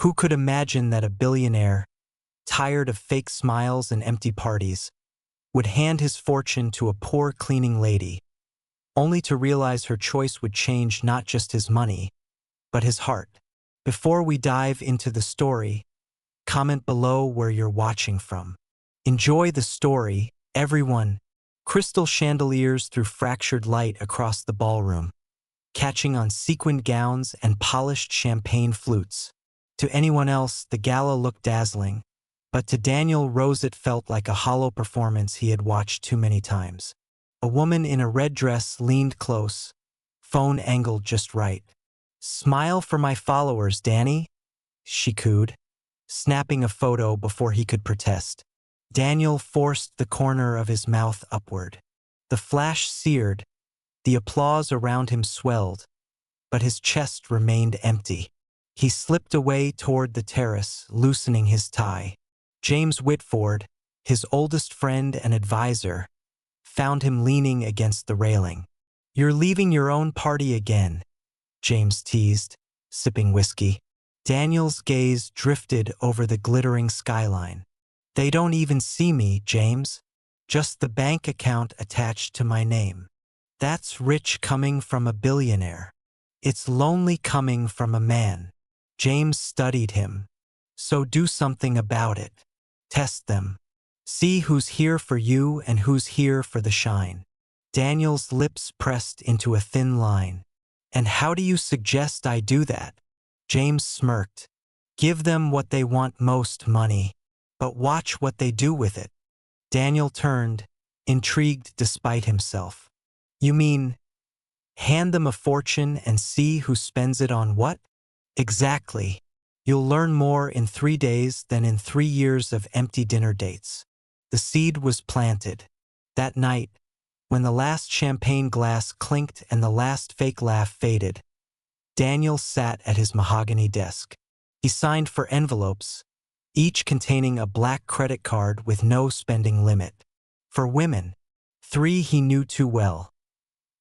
Who could imagine that a billionaire, tired of fake smiles and empty parties, would hand his fortune to a poor cleaning lady, only to realize her choice would change not just his money, but his heart? Before we dive into the story, comment below where you're watching from. Enjoy the story, everyone. Crystal chandeliers threw fractured light across the ballroom, catching on sequined gowns and polished champagne flutes. To anyone else, the gala looked dazzling, but to Daniel Rose it felt like a hollow performance he had watched too many times. A woman in a red dress leaned close, phone angled just right. "Smile for my followers, Danny," she cooed, snapping a photo before he could protest. Daniel forced the corner of his mouth upward. The flash seared, the applause around him swelled, but his chest remained empty. He slipped away toward the terrace, loosening his tie. James Whitford, his oldest friend and advisor, found him leaning against the railing. "You're leaving your own party again," James teased, sipping whiskey. Daniel's gaze drifted over the glittering skyline. "They don't even see me, James. Just the bank account attached to my name. That's rich coming from a billionaire. It's lonely coming from a man." James studied him. "So do something about it. Test them. See who's here for you and who's here for the shine." Daniel's lips pressed into a thin line. "And how do you suggest I do that?" James smirked. "Give them what they want most, money. But watch what they do with it." Daniel turned, intrigued despite himself. "You mean, hand them a fortune and see who spends it on what?" "Exactly. You'll learn more in 3 days than in 3 years of empty dinner dates." The seed was planted. That night, when the last champagne glass clinked and the last fake laugh faded, Daniel sat at his mahogany desk. He signed for envelopes, each containing a black credit card with no spending limit. For women, 3 he knew too well: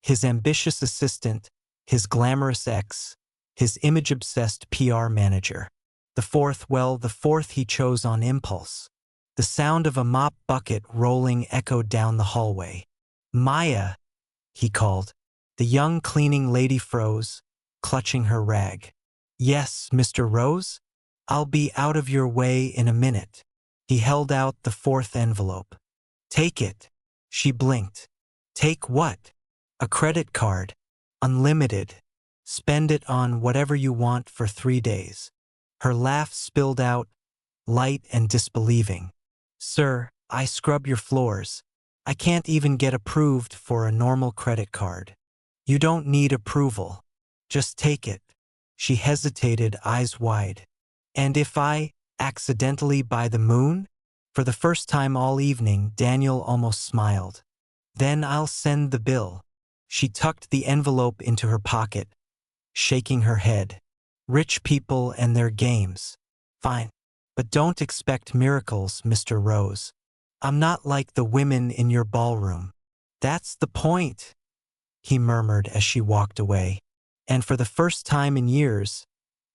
his ambitious assistant, his glamorous ex, his image-obsessed PR manager. The fourth he chose on impulse. The sound of a mop bucket rolling echoed down the hallway. "Maya," he called. The young cleaning lady froze, clutching her rag. "Yes, Mr. Rose? I'll be out of your way in a minute." He held out the 4th envelope. "Take it." She blinked. "Take what?" "A credit card. Unlimited. Spend it on whatever you want for 3 days." Her laugh spilled out, light and disbelieving. "Sir, I scrub your floors. I can't even get approved for a normal credit card." "You don't need approval. Just take it." She hesitated, eyes wide. "And if I accidentally buy the moon?" For the first time all evening, Daniel almost smiled. "Then I'll send the bill." She tucked the envelope into her pocket, shaking her head. "Rich people and their games. Fine. But don't expect miracles, Mr. Rose. I'm not like the women in your ballroom." "That's the point," he murmured as she walked away. And for the first time in years,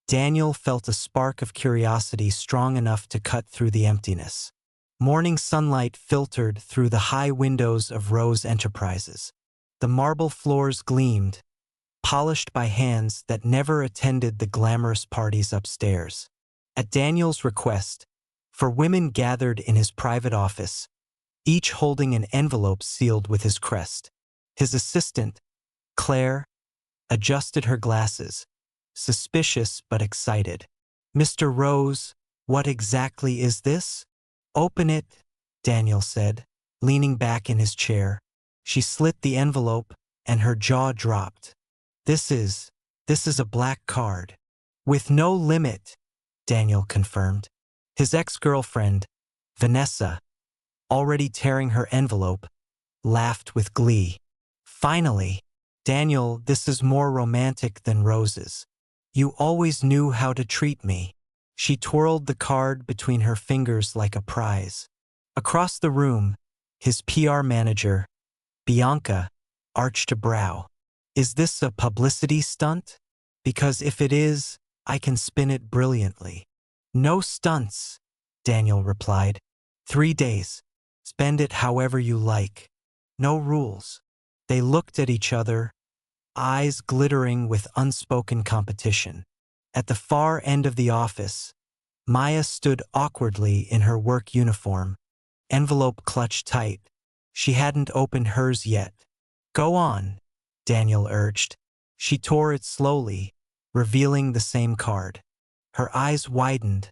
Daniel felt a spark of curiosity strong enough to cut through the emptiness. Morning sunlight filtered through the high windows of Rose Enterprises. The marble floors gleamed, polished by hands that never attended the glamorous parties upstairs. At Daniel's request, 4 women gathered in his private office, each holding an envelope sealed with his crest. His assistant, Claire, adjusted her glasses, suspicious but excited. "Mr. Rose, what exactly is this?" "Open it," Daniel said, leaning back in his chair. She slit the envelope, and her jaw dropped. This is a black card." "With no limit," Daniel confirmed. His ex-girlfriend, Vanessa, already tearing her envelope, laughed with glee. "Finally, Daniel, this is more romantic than roses. You always knew how to treat me." She twirled the card between her fingers like a prize. Across the room, his PR manager, Bianca, arched a brow. "Is this a publicity stunt? Because if it is, I can spin it brilliantly." No stunts, Daniel replied. 3 days. Spend it however you like. No rules. They looked at each other, eyes glittering with unspoken competition. At the far end of the office, Maya stood awkwardly in her work uniform, envelope clutched tight. She hadn't opened hers yet. Go on, Daniel urged. She tore it slowly, revealing the same card. Her eyes widened,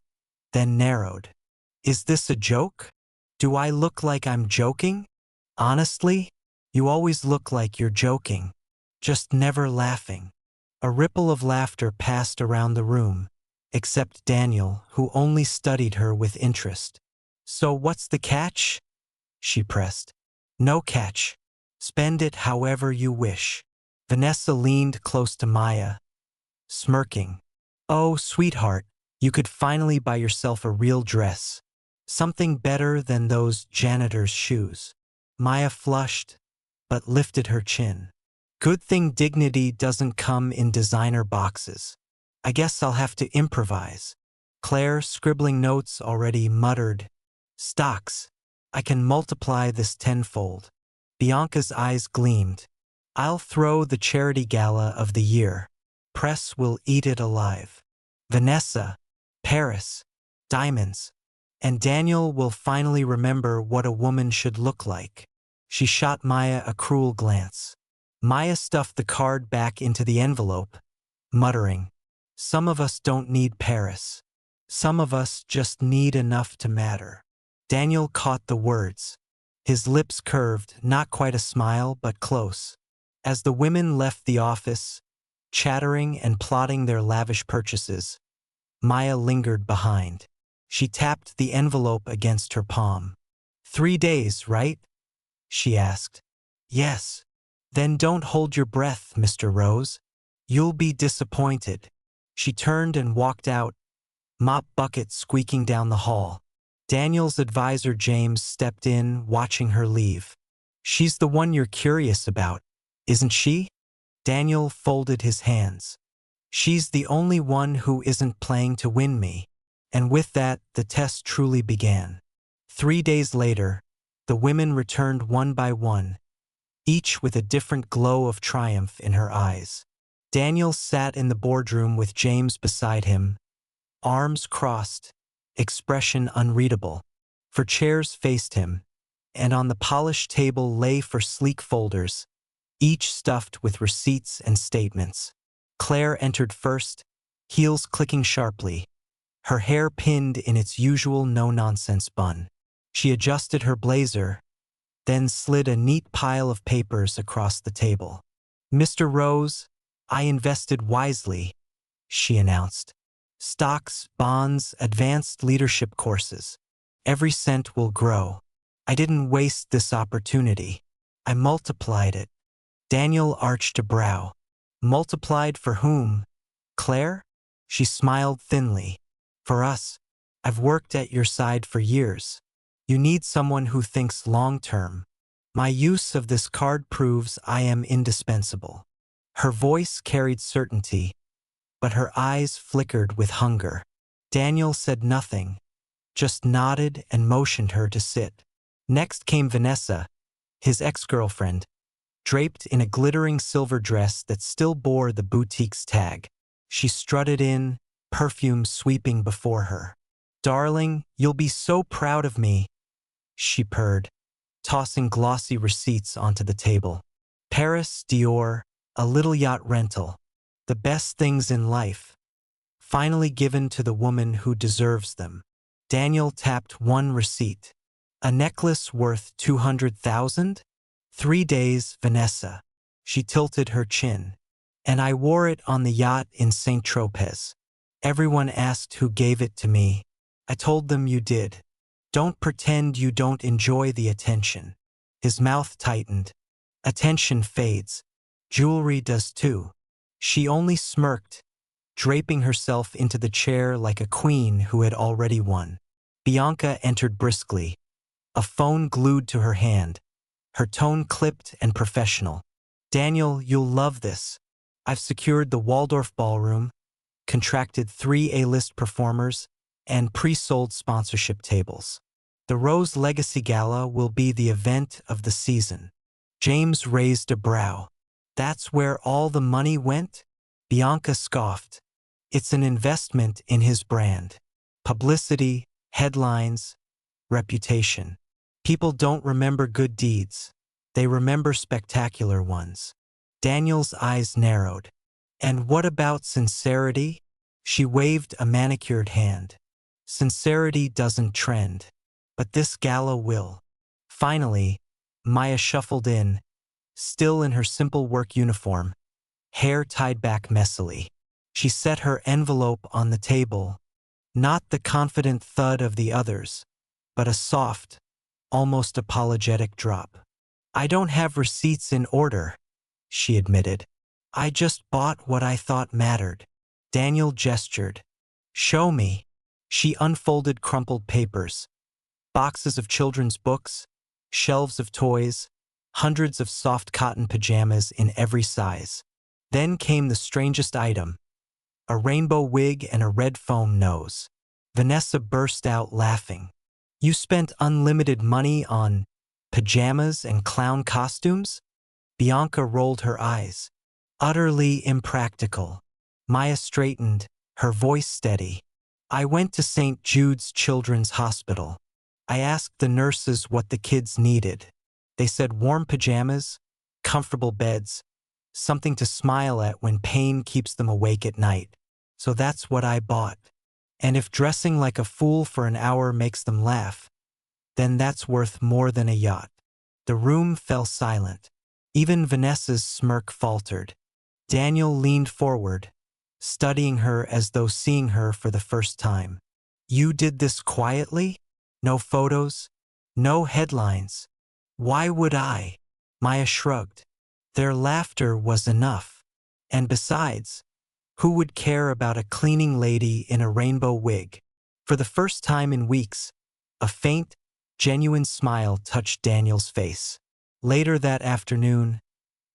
then narrowed. Is this a joke? Do I look like I'm joking? Honestly, you always look like you're joking, just never laughing. A ripple of laughter passed around the room, except Daniel, who only studied her with interest. So what's the catch? She pressed. No catch. Spend it however you wish. Vanessa leaned close to Maya, smirking. Oh, sweetheart, you could finally buy yourself a real dress. Something better than those janitor's shoes. Maya flushed, but lifted her chin. Good thing dignity doesn't come in designer boxes. I guess I'll have to improvise. Claire, scribbling notes, already muttered, Stocks. I can multiply this tenfold. Bianca's eyes gleamed. I'll throw the charity gala of the year. Press will eat it alive. Vanessa, Paris, diamonds. And Daniel will finally remember what a woman should look like. She shot Maya a cruel glance. Maya stuffed the card back into the envelope, muttering, Some of us don't need Paris. Some of us just need enough to matter. Daniel caught the words. His lips curved, not quite a smile, but close. As the women left the office, chattering and plotting their lavish purchases, Maya lingered behind. She tapped the envelope against her palm. 3 days, right? She asked. Yes. Then don't hold your breath, Mr. Rose. You'll be disappointed. She turned and walked out, mop bucket squeaking down the hall. Daniel's advisor James stepped in, watching her leave. She's the one you're curious about, isn't she? Daniel folded his hands. She's the only one who isn't playing to win me. And with that, the test truly began. 3 days later, the women returned one by one, each with a different glow of triumph in her eyes. Daniel sat in the boardroom with James beside him, arms crossed, expression unreadable. For chairs faced him, and on the polished table lay for sleek folders, each stuffed with receipts and statements. Claire entered first, heels clicking sharply, her hair pinned in its usual no-nonsense bun. She adjusted her blazer, then slid a neat pile of papers across the table. Mr. Rose, I invested wisely, she announced. Stocks, bonds, advanced leadership courses. Every cent will grow. I didn't waste this opportunity. I multiplied it. Daniel arched a brow. Multiplied for whom? Claire? She smiled thinly. For us. I've worked at your side for years. You need someone who thinks long-term. My use of this card proves I am indispensable. Her voice carried certainty, but her eyes flickered with hunger. Daniel said nothing, just nodded and motioned her to sit. Next came Vanessa, his ex-girlfriend, draped in a glittering silver dress that still bore the boutique's tag. She strutted in, perfume sweeping before her. Darling, you'll be so proud of me, she purred, tossing glossy receipts onto the table. Paris, Dior, a little yacht rental. The best things in life, finally given to the woman who deserves them. Daniel tapped one receipt. A necklace worth 200,000? 3 days, Vanessa. She tilted her chin. And I wore it on the yacht in St. Tropez. Everyone asked who gave it to me. I told them you did. Don't pretend you don't enjoy the attention. His mouth tightened. Attention fades. Jewelry does too. She only smirked, draping herself into the chair like a queen who had already won. Bianca entered briskly, a phone glued to her hand, her tone clipped and professional. Daniel, you'll love this. I've secured the Waldorf Ballroom, contracted 3 A-list performers, and pre-sold sponsorship tables. The Rose Legacy Gala will be the event of the season. James raised a brow. That's where all the money went? Bianca scoffed. It's an investment in his brand. Publicity, headlines, reputation. People don't remember good deeds. They remember spectacular ones. Daniel's eyes narrowed. And what about sincerity? She waved a manicured hand. Sincerity doesn't trend. But this gala will. Finally, Maya shuffled in, still in her simple work uniform, hair tied back messily. She set her envelope on the table, not the confident thud of the others, but a soft, almost apologetic drop. I don't have receipts in order, she admitted. I just bought what I thought mattered. Daniel gestured. Show me. She unfolded crumpled papers. Boxes of children's books, shelves of toys, hundreds of soft cotton pajamas in every size. Then came the strangest item, a rainbow wig and a red foam nose. Vanessa burst out laughing. You spent unlimited money on pajamas and clown costumes? Bianca rolled her eyes. Utterly impractical. Maya straightened, her voice steady. I went to St. Jude's Children's Hospital. I asked the nurses what the kids needed. They said warm pajamas, comfortable beds, something to smile at when pain keeps them awake at night. So that's what I bought. And if dressing like a fool for an hour makes them laugh, then that's worth more than a yacht. The room fell silent. Even Vanessa's smirk faltered. Daniel leaned forward, studying her as though seeing her for the first time. You did this quietly? No photos? No headlines? Why would I? Maya shrugged. Their laughter was enough. And besides, who would care about a cleaning lady in a rainbow wig? For the first time in weeks, a faint, genuine smile touched Daniel's face. Later that afternoon,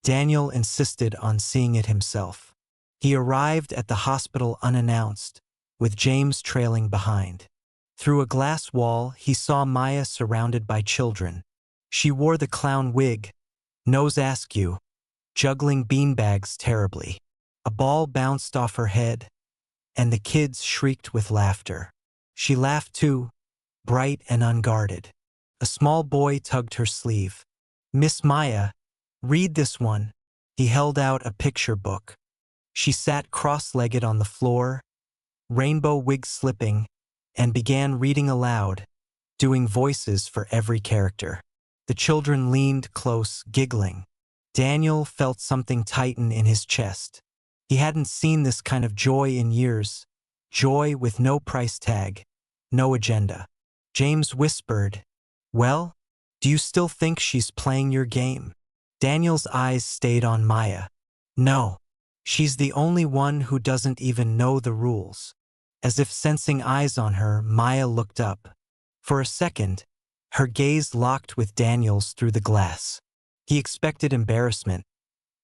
Daniel insisted on seeing it himself. He arrived at the hospital unannounced, with James trailing behind. Through a glass wall, he saw Maya surrounded by children. She wore the clown wig, nose askew, juggling beanbags terribly. A ball bounced off her head, and the kids shrieked with laughter. She laughed too, bright and unguarded. A small boy tugged her sleeve. Miss Maya, read this one. He held out a picture book. She sat cross-legged on the floor, rainbow wig slipping, and began reading aloud, doing voices for every character. The children leaned close, giggling. Daniel felt something tighten in his chest. He hadn't seen this kind of joy in years, joy with no price tag, no agenda. James whispered, Well, do you still think she's playing your game? Daniel's eyes stayed on Maya. No, she's the only one who doesn't even know the rules. As if sensing eyes on her, Maya looked up. For a second, her gaze locked with Daniel's through the glass. He expected embarrassment,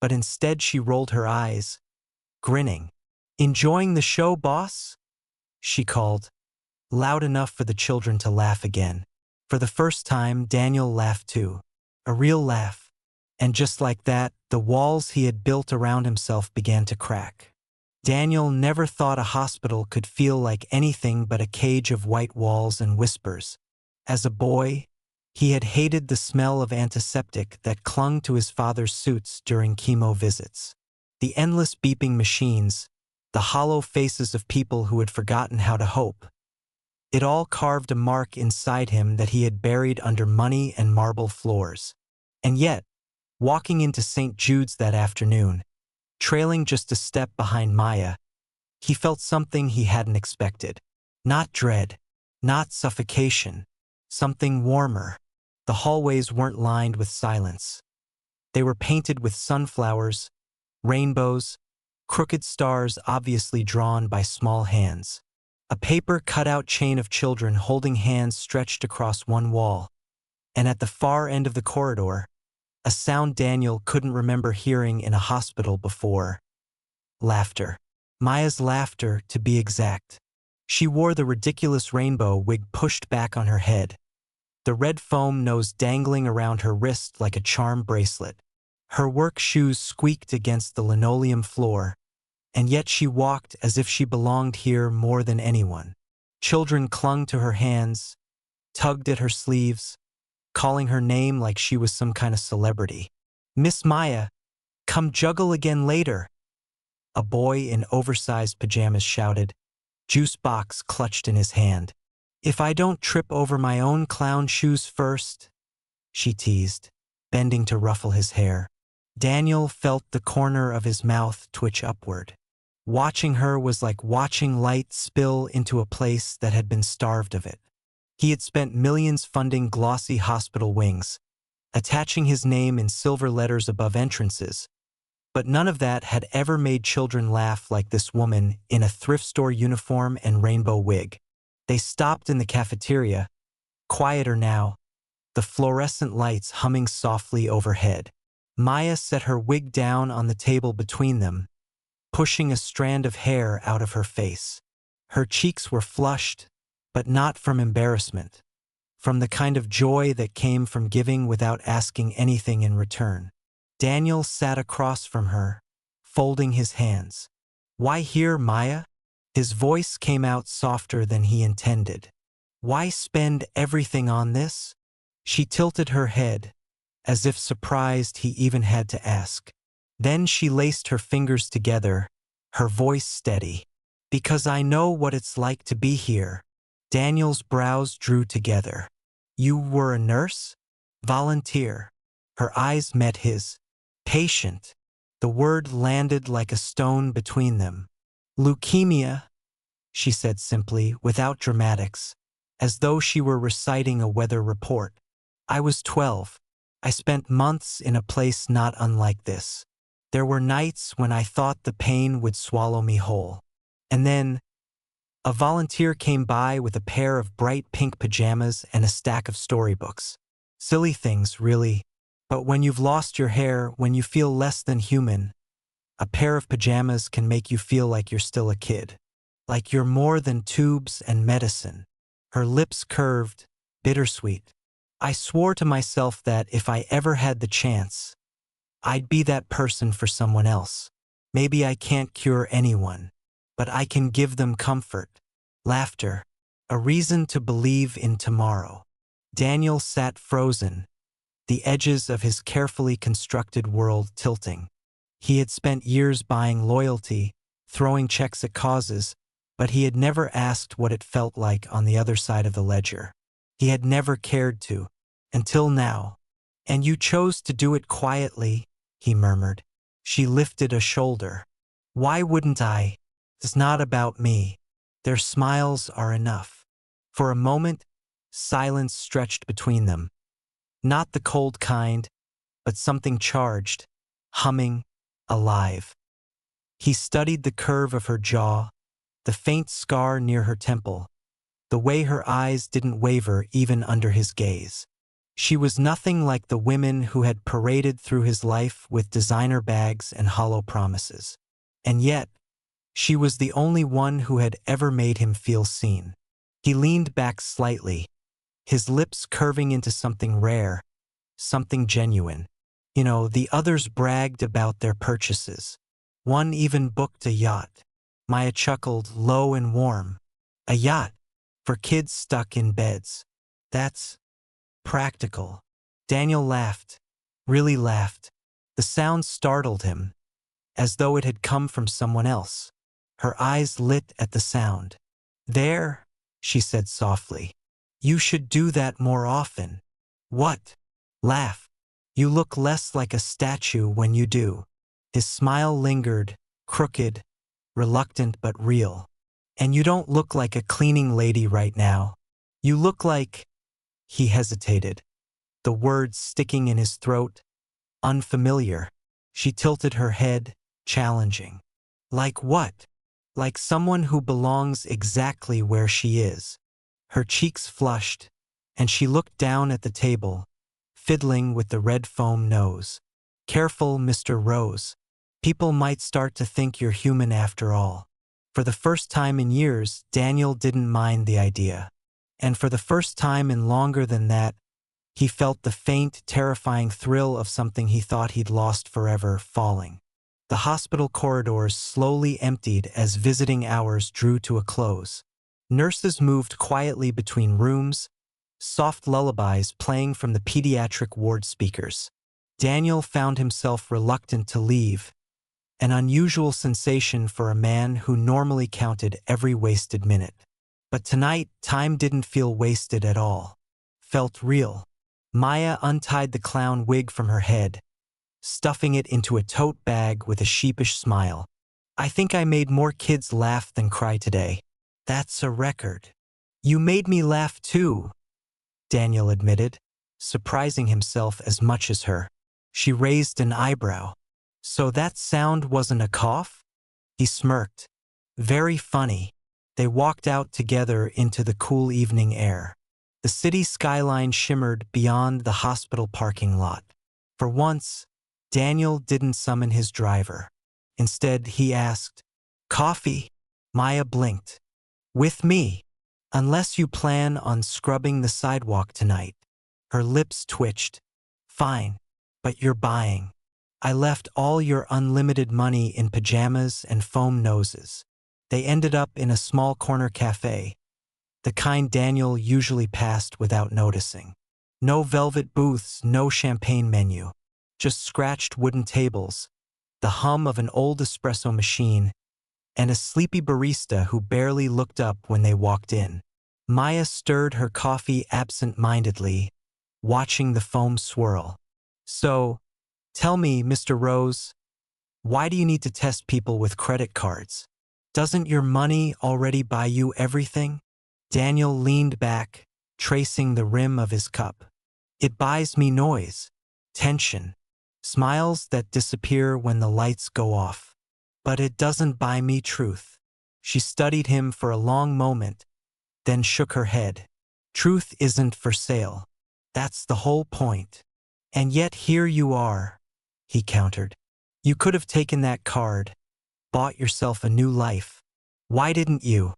but instead she rolled her eyes, grinning. Enjoying the show, boss? She called, loud enough for the children to laugh again. For the first time, Daniel laughed too. A real laugh. And just like that, the walls he had built around himself began to crack. Daniel never thought a hospital could feel like anything but a cage of white walls and whispers. As a boy, he had hated the smell of antiseptic that clung to his father's suits during chemo visits. The endless beeping machines, the hollow faces of people who had forgotten how to hope. It all carved a mark inside him that he had buried under money and marble floors. And yet, walking into St. Jude's that afternoon, trailing just a step behind Maya, he felt something he hadn't expected. Not dread, not suffocation, something warmer. The hallways weren't lined with silence. They were painted with sunflowers, rainbows, crooked stars obviously drawn by small hands. A paper cutout chain of children holding hands stretched across one wall, and at the far end of the corridor, a sound Daniel couldn't remember hearing in a hospital before. Laughter. Maya's laughter, to be exact. She wore the ridiculous rainbow wig pushed back on her head, the red foam nose dangling around her wrist like a charm bracelet. Her work shoes squeaked against the linoleum floor, and yet she walked as if she belonged here more than anyone. Children clung to her hands, tugged at her sleeves, calling her name like she was some kind of celebrity. "Miss Maya, come juggle again later," a boy in oversized pajamas shouted, juice box clutched in his hand. "If I don't trip over my own clown shoes first," she teased, bending to ruffle his hair. Daniel felt the corner of his mouth twitch upward. Watching her was like watching light spill into a place that had been starved of it. He had spent millions funding glossy hospital wings, attaching his name in silver letters above entrances, but none of that had ever made children laugh like this woman in a thrift store uniform and rainbow wig. They stopped in the cafeteria, quieter now, the fluorescent lights humming softly overhead. Maya set her wig down on the table between them, pushing a strand of hair out of her face. Her cheeks were flushed, but not from embarrassment, from the kind of joy that came from giving without asking anything in return. Daniel sat across from her, folding his hands. "Why here, Maya?" His voice came out softer than he intended. "Why spend everything on this?" She tilted her head, as if surprised he even had to ask. Then she laced her fingers together, her voice steady. "Because I know what it's like to be here." Daniel's brows drew together. "You were a nurse?" "Volunteer." Her eyes met his. "Patient." The word landed like a stone between them. "Leukemia," she said simply, without dramatics, as though she were reciting a weather report. "I was 12. I spent months in a place not unlike this. There were nights when I thought the pain would swallow me whole. And then a volunteer came by with a pair of bright pink pajamas and a stack of storybooks. Silly things, really. But when you've lost your hair, when you feel less than human, a pair of pajamas can make you feel like you're still a kid. Like you're more than tubes and medicine." Her lips curved, bittersweet. "I swore to myself that if I ever had the chance, I'd be that person for someone else. Maybe I can't cure anyone, but I can give them comfort, laughter, a reason to believe in tomorrow." Daniel sat frozen, the edges of his carefully constructed world tilting. He had spent years buying loyalty, throwing checks at causes, but he had never asked what it felt like on the other side of the ledger. He had never cared to, until now. "And you chose to do it quietly," he murmured. She lifted a shoulder. "Why wouldn't I? It's not about me. Their smiles are enough." For a moment, silence stretched between them. Not the cold kind, but something charged, humming, alive. He studied the curve of her jaw, the faint scar near her temple, the way her eyes didn't waver even under his gaze. She was nothing like the women who had paraded through his life with designer bags and hollow promises. And yet, she was the only one who had ever made him feel seen. He leaned back slightly, his lips curving into something rare, something genuine. "You know, the others bragged about their purchases. One even booked a yacht." Maya chuckled, low and warm. "A yacht? For kids stuck in beds. That's practical." Daniel laughed, really laughed. The sound startled him, as though it had come from someone else. Her eyes lit at the sound. "There," she said softly. "You should do that more often." "What?" "Laugh. You look less like a statue when you do." His smile lingered, crooked, reluctant but real. "And you don't look like a cleaning lady right now. You look like—" He hesitated, the words sticking in his throat, unfamiliar. She tilted her head, challenging. "Like what?" "Like someone who belongs exactly where she is." Her cheeks flushed, and she looked down at the table, fiddling with the red foam nose. "Careful, Mr. Rose. People might start to think you're human after all." For the first time in years, Daniel didn't mind the idea. And for the first time in longer than that, he felt the faint, terrifying thrill of something he thought he'd lost forever falling. The hospital corridors slowly emptied as visiting hours drew to a close. Nurses moved quietly between rooms, soft lullabies playing from the pediatric ward speakers. Daniel found himself reluctant to leave, an unusual sensation for a man who normally counted every wasted minute. But tonight, time didn't feel wasted at all. Felt real. Maya untied the clown wig from her head, stuffing it into a tote bag with a sheepish smile. I think I made more kids laugh than cry today. That's a record. You made me laugh too, Daniel admitted, surprising himself as much as her. She raised an eyebrow. So that sound wasn't a cough? He smirked. Very funny. They walked out together into the cool evening air. The city skyline shimmered beyond the hospital parking lot. For once, Daniel didn't summon his driver. Instead, he asked, "Coffee?" Maya blinked. "With me, unless you plan on scrubbing the sidewalk tonight." Her lips twitched. "Fine, but you're buying. I left all your unlimited money in pajamas and foam noses." They ended up in a small corner cafe, the kind Daniel usually passed without noticing. No velvet booths, no champagne menu, just scratched wooden tables, the hum of an old espresso machine, and a sleepy barista who barely looked up when they walked in. Maya stirred her coffee absent-mindedly, watching the foam swirl. "So, tell me, Mr. Rose, why do you need to test people with credit cards? Doesn't your money already buy you everything?" Daniel leaned back, tracing the rim of his cup. "It buys me noise, tension, smiles that disappear when the lights go off. But it doesn't buy me truth." She studied him for a long moment, then shook her head. "Truth isn't for sale. That's the whole point. And yet here you are," he countered. "You could have taken that card, bought yourself a new life. Why didn't you?"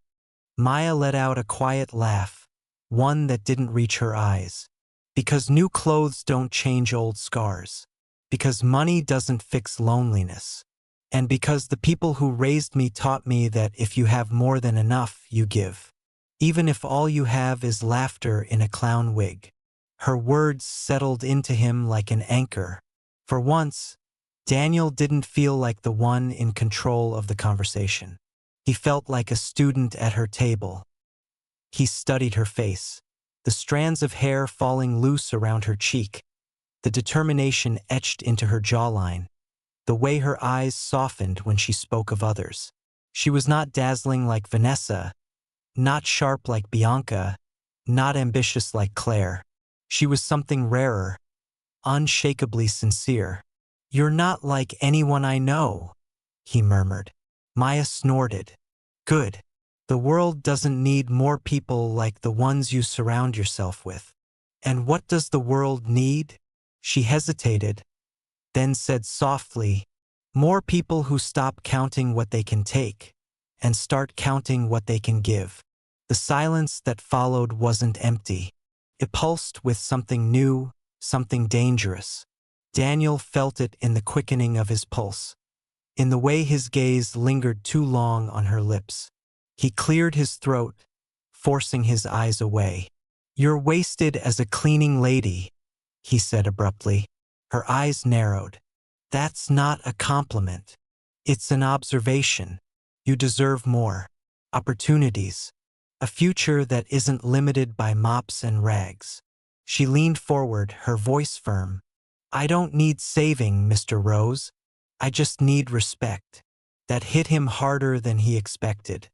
Maya let out a quiet laugh, one that didn't reach her eyes. "Because new clothes don't change old scars. Because money doesn't fix loneliness. And because the people who raised me taught me that if you have more than enough, you give. Even if all you have is laughter in a clown wig." Her words settled into him like an anchor. For once, Daniel didn't feel like the one in control of the conversation. He felt like a student at her table. He studied her face, the strands of hair falling loose around her cheek, the determination etched into her jawline, the way her eyes softened when she spoke of others. She was not dazzling like Vanessa, not sharp like Bianca, not ambitious like Claire. She was something rarer, unshakably sincere. "You're not like anyone I know," he murmured. Maya snorted. "Good. The world doesn't need more people like the ones you surround yourself with." "And what does the world need?" She hesitated, then said softly, "More people who stop counting what they can take and start counting what they can give." The silence that followed wasn't empty. It pulsed with something new, something dangerous. Daniel felt it in the quickening of his pulse, in the way his gaze lingered too long on her lips. He cleared his throat, forcing his eyes away. "You're wasted as a cleaning lady," he said abruptly. Her eyes narrowed. "That's not a compliment. It's an observation. You deserve more. Opportunities. A future that isn't limited by mops and rags." She leaned forward, her voice firm. "I don't need saving, Mr. Rose. I just need respect." That hit him harder than he expected.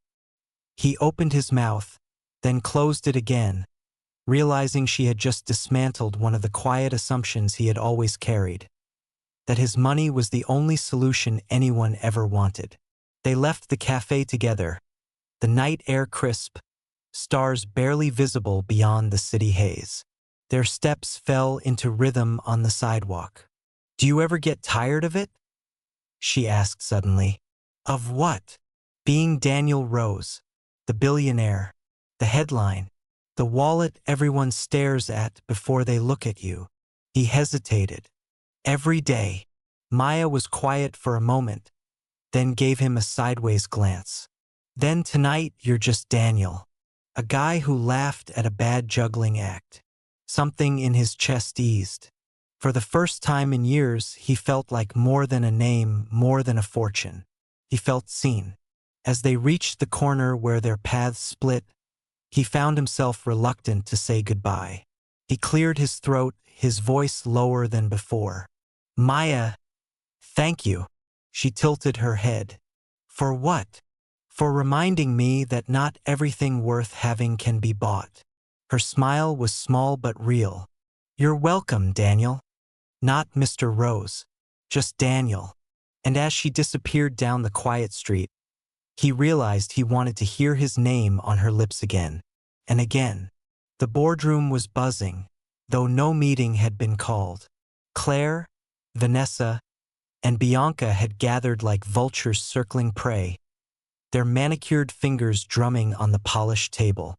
He opened his mouth, then closed it again, realizing she had just dismantled one of the quiet assumptions he had always carried, that his money was the only solution anyone ever wanted. They left the cafe together, the night air crisp, stars barely visible beyond the city haze. Their steps fell into rhythm on the sidewalk. "Do you ever get tired of it?" she asked suddenly. "Of what?" Being Daniel Rose, the billionaire, the headline, the wallet everyone stares at before they look at you. He hesitated. Every day. Maya was quiet for a moment, then gave him a sideways glance. Then tonight you're just Daniel, a guy who laughed at a bad juggling act. Something in his chest eased. For the first time in years, he felt like more than a name, more than a fortune. He felt seen. As they reached the corner where their paths split, he found himself reluctant to say goodbye. He cleared his throat, his voice lower than before. Maya, thank you. She tilted her head. For what? For reminding me that not everything worth having can be bought. Her smile was small but real. You're welcome, Daniel. Not Mr. Rose, just Daniel. And as she disappeared down the quiet street, he realized he wanted to hear his name on her lips again and again. The boardroom was buzzing, though no meeting had been called. Claire, Vanessa, and Bianca had gathered like vultures circling prey, their manicured fingers drumming on the polished table.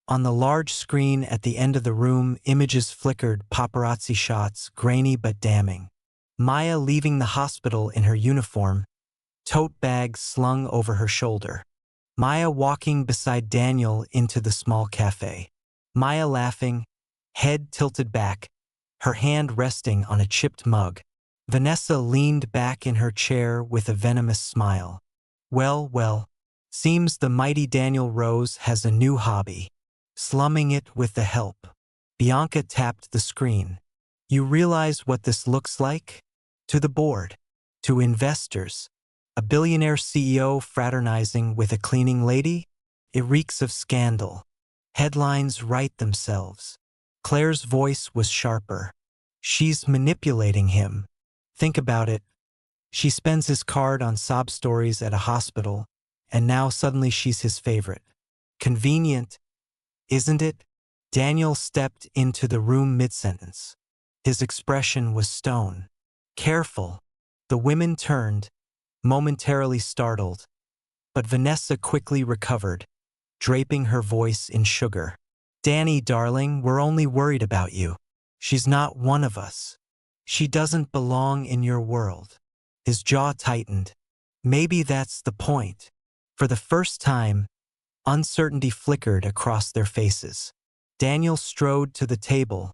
On the large screen at the end of the room, images flickered, paparazzi shots, grainy but damning. Maya leaving the hospital in her uniform, tote bag slung over her shoulder. Maya walking beside Daniel into the small cafe. Maya laughing, head tilted back, her hand resting on a chipped mug. Vanessa leaned back in her chair with a venomous smile. Well, seems the mighty Daniel Rose has a new hobby. Slumming it with the help. Bianca tapped the screen. You realize what this looks like? To the board. To investors. A billionaire CEO fraternizing with a cleaning lady? It reeks of scandal. Headlines write themselves. Claire's voice was sharper. She's manipulating him. Think about it. She spends his card on sob stories at a hospital, and now suddenly she's his favorite. Convenient, isn't it? Daniel stepped into the room mid-sentence. His expression was stone. Careful. The women turned, momentarily startled, but Vanessa quickly recovered, draping her voice in sugar. Danny, darling, we're only worried about you. She's not one of us. She doesn't belong in your world. His jaw tightened. Maybe that's the point. For the first time, uncertainty flickered across their faces. Daniel strode to the table,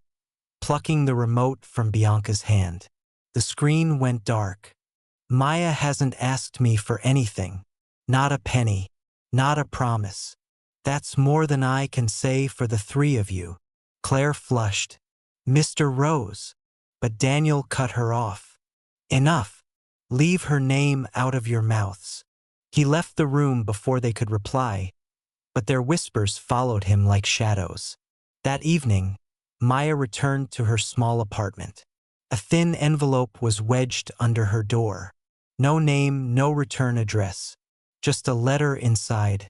plucking the remote from Bianca's hand. The screen went dark. Maya hasn't asked me for anything. Not a penny. Not a promise. That's more than I can say for the three of you. Claire flushed. Mr. Rose. But Daniel cut her off. Enough. Leave her name out of your mouths. He left the room before they could reply, but their whispers followed him like shadows. That evening, Maya returned to her small apartment. A thin envelope was wedged under her door. No name, no return address. Just a letter inside.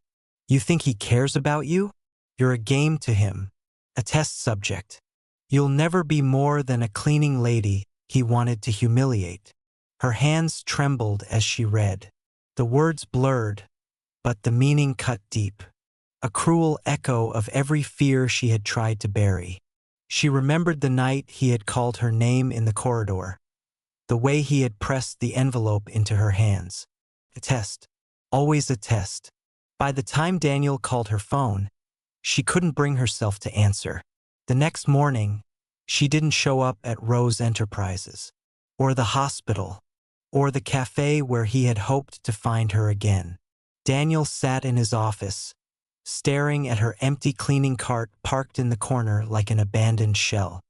You think he cares about you? You're a game to him. A test subject. You'll never be more than a cleaning lady he wanted to humiliate. Her hands trembled as she read. The words blurred, but the meaning cut deep. A cruel echo of every fear she had tried to bury. She remembered the night he had called her name in the corridor, the way he had pressed the envelope into her hands. A test. Always a test. By the time Daniel called her phone, she couldn't bring herself to answer. The next morning, she didn't show up at Rose Enterprises, or the hospital, or the cafe where he had hoped to find her again. Daniel sat in his office, staring at her empty cleaning cart parked in the corner like an abandoned shell.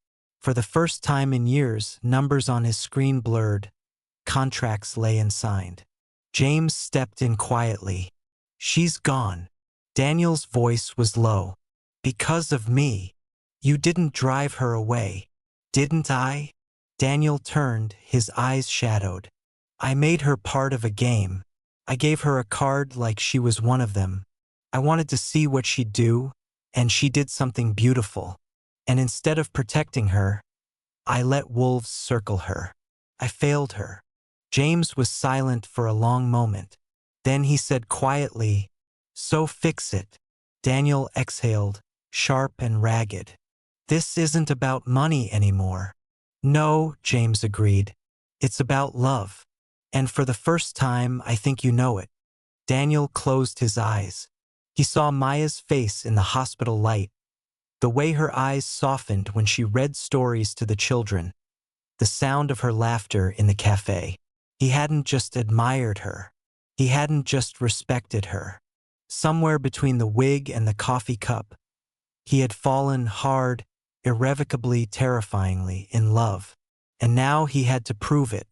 For the first time in years, numbers on his screen blurred. Contracts lay unsigned. James stepped in quietly. She's gone. Daniel's voice was low. Because of me. You didn't drive her away, didn't I? Daniel turned, his eyes shadowed. I made her part of a game. I gave her a card like she was one of them. I wanted to see what she'd do, and she did something beautiful. And instead of protecting her, I let wolves circle her. I failed her. James was silent for a long moment. Then he said quietly, "So fix it." Daniel exhaled, sharp and ragged. "This isn't about money anymore." "No," James agreed. "It's about love. And for the first time, I think you know it." Daniel closed his eyes. He saw Maya's face in the hospital light, the way her eyes softened when she read stories to the children, the sound of her laughter in the cafe. He hadn't just admired her. He hadn't just respected her. Somewhere between the wig and the coffee cup, he had fallen hard, irrevocably, terrifyingly in love. And now he had to prove it.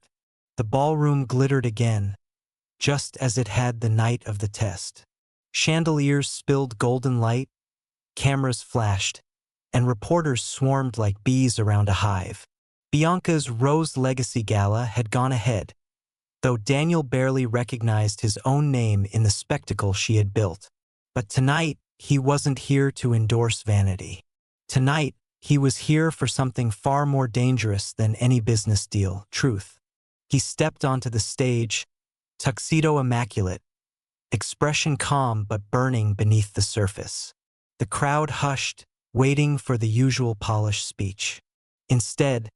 The ballroom glittered again, just as it had the night of the test. Chandeliers spilled golden light, cameras flashed, and reporters swarmed like bees around a hive. Bianca's Rose Legacy Gala had gone ahead, though Daniel barely recognized his own name in the spectacle she had built. But tonight, he wasn't here to endorse vanity. Tonight, he was here for something far more dangerous than any business deal: truth. He stepped onto the stage, tuxedo immaculate, expression calm but burning beneath the surface. The crowd hushed, waiting for the usual polished speech. Instead,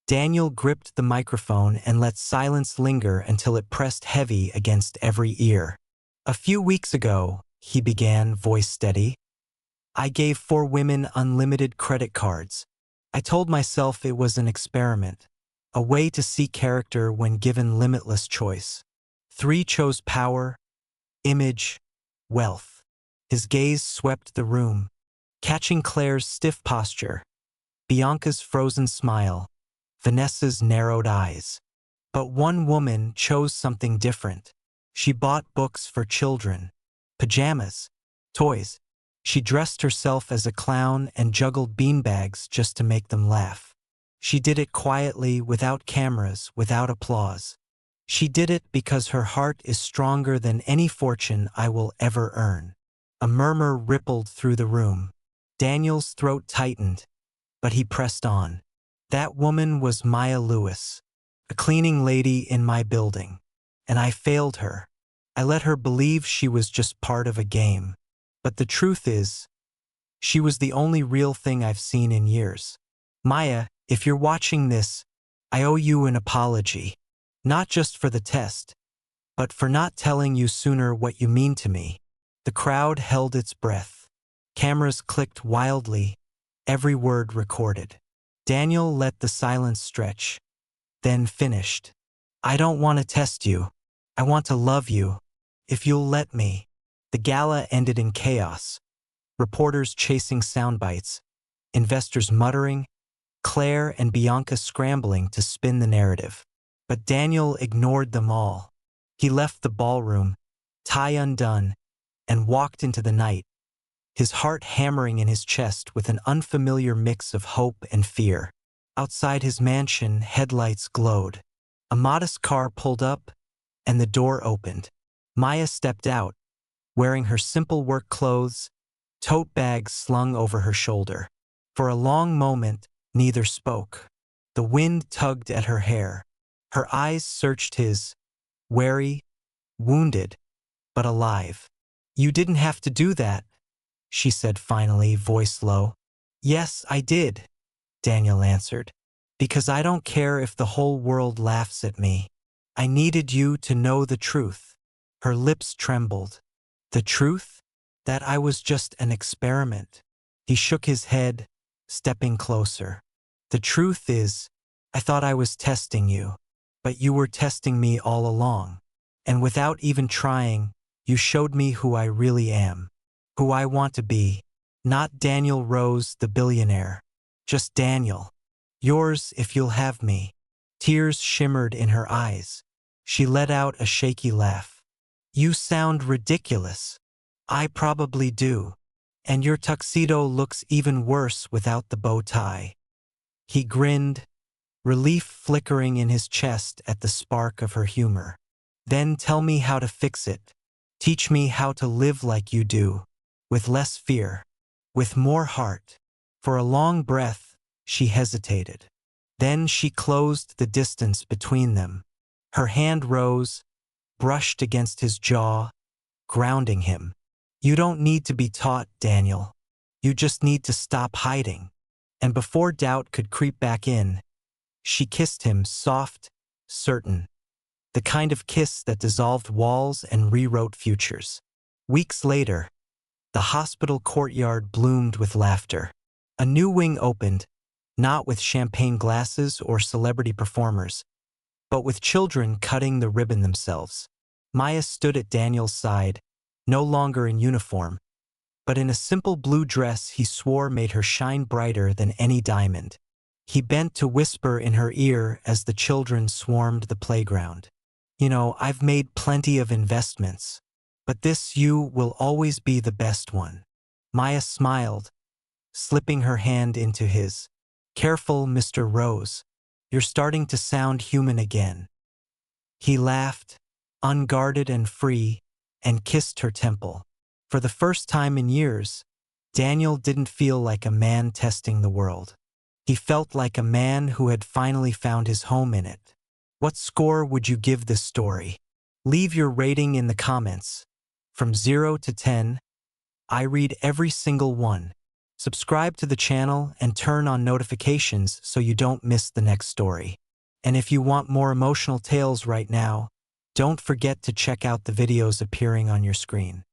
Daniel gripped the microphone and let silence linger until it pressed heavy against every ear. "A few weeks ago," he began, voice steady, "I gave 4 women unlimited credit cards. I told myself it was an experiment, a way to see character when given limitless choice. 3 chose power, image, wealth." His gaze swept the room, catching Claire's stiff posture, Bianca's frozen smile, Vanessa's narrowed eyes. But one woman chose something different. She bought books for children, pajamas, toys. She dressed herself as a clown and juggled beanbags just to make them laugh. She did it quietly, without cameras, without applause. She did it because her heart is stronger than any fortune I will ever earn. A murmur rippled through the room. Daniel's throat tightened, but he pressed on. "That woman was Maya Lewis, a cleaning lady in my building. And I failed her. I let her believe she was just part of a game. But the truth is, she was the only real thing I've seen in years. Maya, if you're watching this, I owe you an apology. Not just for the test, but for not telling you sooner what you mean to me." The crowd held its breath. Cameras clicked wildly, every word recorded. Daniel let the silence stretch, then finished. "I don't want to test you. I want to love you. If you'll let me." The gala ended in chaos. Reporters chasing sound bites, investors muttering, Claire and Bianca scrambling to spin the narrative. But Daniel ignored them all. He left the ballroom, tie undone, and walked into the night, his heart hammering in his chest with an unfamiliar mix of hope and fear. Outside his mansion, headlights glowed. A modest car pulled up, and the door opened. Maya stepped out, wearing her simple work clothes, tote bag slung over her shoulder. For a long moment, neither spoke. The wind tugged at her hair. Her eyes searched his, wary, wounded, but alive. "You didn't have to do that," she said finally, voice low. "Yes, I did," Daniel answered. "Because I don't care if the whole world laughs at me. I needed you to know the truth." Her lips trembled. "The truth? That I was just an experiment." He shook his head, stepping closer. "The truth is, I thought I was testing you, but you were testing me all along. And without even trying, you showed me who I really am, who I want to be. Not Daniel Rose, the billionaire. Just Daniel. Yours if you'll have me." Tears shimmered in her eyes. She let out a shaky laugh. "You sound ridiculous." "I probably do. And your tuxedo looks even worse without the bow tie." He grinned, relief flickering in his chest at the spark of her humor. "Then tell me how to fix it. Teach me how to live like you do, with less fear, with more heart." For a long breath, she hesitated. Then she closed the distance between them. Her hand rose, brushed against his jaw, grounding him. "You don't need to be taught, Daniel. You just need to stop hiding." And before doubt could creep back in, she kissed him, soft, certain, the kind of kiss that dissolved walls and rewrote futures. Weeks later, the hospital courtyard bloomed with laughter. A new wing opened, not with champagne glasses or celebrity performers, but with children cutting the ribbon themselves. Maya stood at Daniel's side, no longer in uniform, but in a simple blue dress he swore made her shine brighter than any diamond. He bent to whisper in her ear as the children swarmed the playground. "You know, I've made plenty of investments, but this you will always be the best one." Maya smiled, slipping her hand into his. "Careful, Mr. Rose. You're starting to sound human again." He laughed, unguarded and free, and kissed her temple. For the first time in years, Daniel didn't feel like a man testing the world. He felt like a man who had finally found his home in it. What score would you give this story? Leave your rating in the comments. From 0 to 10, I read every single one. Subscribe to the channel and turn on notifications so you don't miss the next story. And if you want more emotional tales right now, don't forget to check out the videos appearing on your screen.